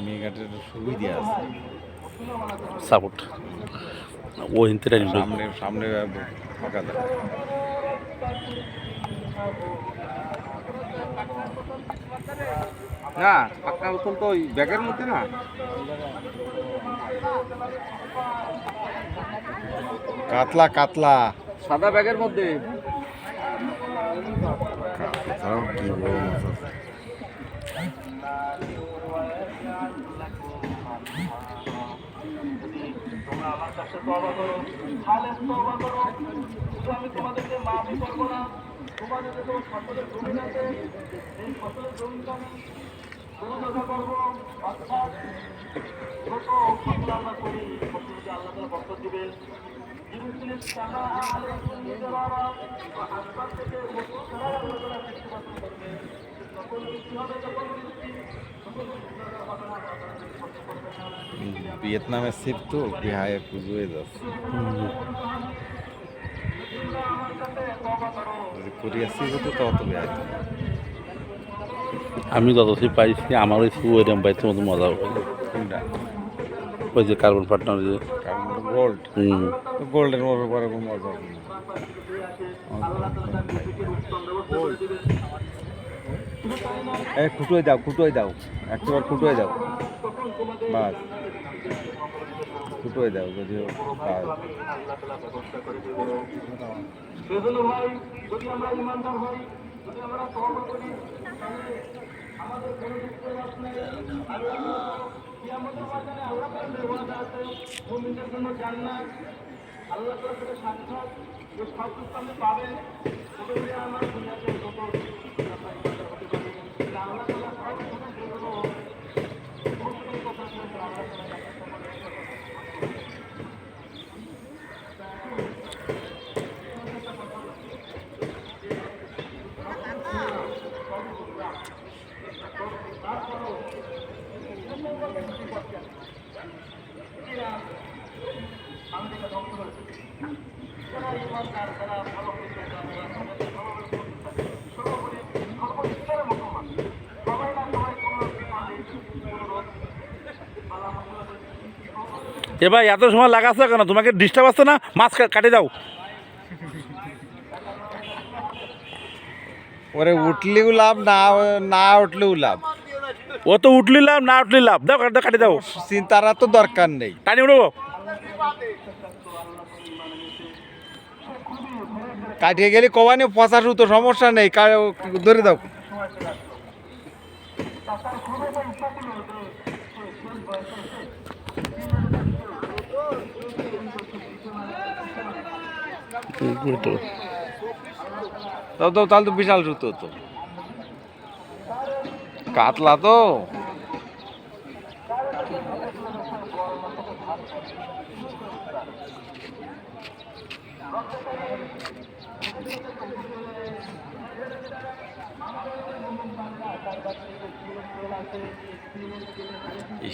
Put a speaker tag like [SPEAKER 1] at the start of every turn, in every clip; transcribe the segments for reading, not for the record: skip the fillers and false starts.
[SPEAKER 1] মেঘাটের সুবিধা আছে,
[SPEAKER 2] সাপোর্ট ও হিন্দি
[SPEAKER 1] সামনে সামনে ফাঁকা দেয়।
[SPEAKER 3] না পাক্কা বোতল তো ওই ব্যাগের মধ্যে না,
[SPEAKER 1] কাতলা কাতলা
[SPEAKER 3] সাদা ব্যাগের মধ্যে।
[SPEAKER 1] কাতলাও কি বড় মাছ আছে। ভিয়েতনামের সিপ তো বিহায় পুজোয় যাচ্ছে, কোরিয়া সিপ হতো তো অত বিহায়।
[SPEAKER 2] আমি যতই পাইছি আমার ওই ওইরকম পাইতে মতো মজা হবে।
[SPEAKER 1] কোনটা?
[SPEAKER 2] ওই যে কার্বন পার্টনার যে
[SPEAKER 1] কারণ গোল্ড, গোল্ডের পরে কোনো মজা হবে না। এই ফুটোয় দাও, ফুটোয় দাও, একবার ফুটোয় দাও, বাস ফুটোয় দাও যদি পাওয়া যায়।
[SPEAKER 2] এ ভাই এত সময় লাগাচ্ছ কেন? তোমাকে ডিস্টার্ব আসছে না? মাছ কাটে যাও।
[SPEAKER 1] ওরে উঠলেও লাভ, না না উঠলেও লাভ।
[SPEAKER 2] ও তো উঠলি লাভ, না উঠলি লাভ। দাও কাটে দাও,
[SPEAKER 1] চিন্তার তো দরকার নেই।
[SPEAKER 2] টানি উঠবো।
[SPEAKER 1] কাটিয়ে গেলে কমানে 50 তো সমস্যা নেই, ধরে দাও। দাও দাও, তাহলে তো বিশাল সুতো তো, কাতলা তো।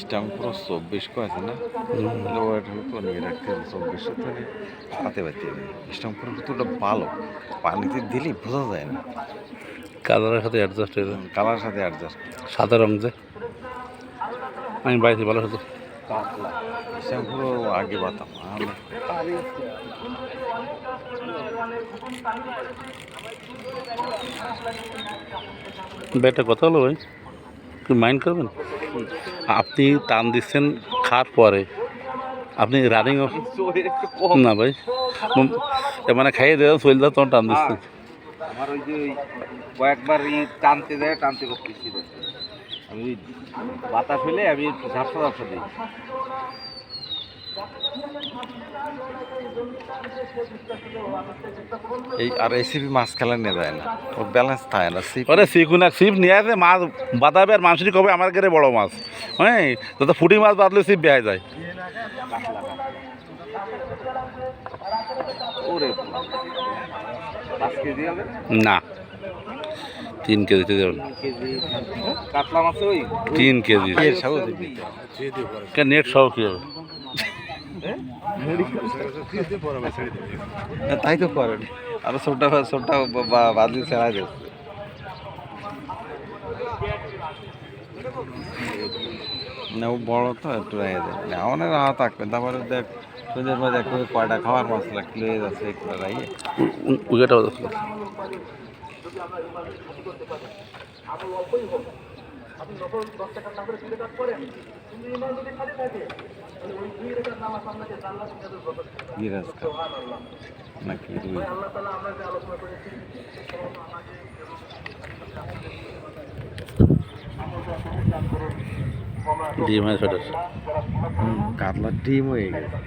[SPEAKER 1] স্টাম্প পুরো 24 কো আছে না, নিয়ে রাখতে হবে 24 ধরে হাতে বাঁধতে হবে। স্টাম্প পুরো কতটা ভালো, পানিতে দিলেই বোঝা যায় না।
[SPEAKER 2] কালারের সাথে অ্যাডজাস্ট হয়ে যায়,
[SPEAKER 1] কালার সাথে অ্যাডজাস্ট।
[SPEAKER 2] সাদা রং যে আমি বাড়িতে ভালো হতো।
[SPEAKER 1] কাতলা স্টাম্প পুরো আগে বাতাম।
[SPEAKER 2] ব্যাটা কথা হলো ভাই, কি মাইন্ড করবেন? আপনি টান দিচ্ছেন খাওয়ার পরে, আপনি রানিং না ভাই, মানে খাইয়ে দেওয়া চলে যাও তখন টান দিচ্ছেন।
[SPEAKER 3] আমার ওই যে কয়েকবার টানতে দেয়, টানতে করতেছি, আমি বাতাস হলে আমি ঝাপসা ঝাপসা দিই।
[SPEAKER 1] এই আর রেসিপি মাছ খেলা নিয়ে যায় না, ওর ব্যালেন্স থাকে না।
[SPEAKER 2] আরে শিখুন, এক ছিপ নিয়ে আসে, মাছ বাঁধাবে আর মাংসটি কবে আমার ঘরে বড় মাছ, হ্যাঁ তো ফুটি মাছ বাঁধলে ছিপ বেড়ে যায়। না 3 কেজিতে যাবেন,
[SPEAKER 3] কাতলা মাছ ওই
[SPEAKER 2] 3 কেজি নেট সহ কি হবে?
[SPEAKER 1] তাই তো করেন, আর ছোটা ছোটা বাদলি ছেড়া যাচ্ছে। না ও বড় তো একটু রেখে দেয় না অনেক রাহা থাকবে তারপরে দেখ সুদের মাঝে একটু কয়টা খাওয়ার মশলা কিলো যাচ্ছে একটু রাইয়ে
[SPEAKER 2] উইকেট আউট আসলো
[SPEAKER 1] গিরাজ কাপ নাকি রুই
[SPEAKER 2] ডিম হয় সেটা
[SPEAKER 1] কাতলার ডিম হয়ে গেছে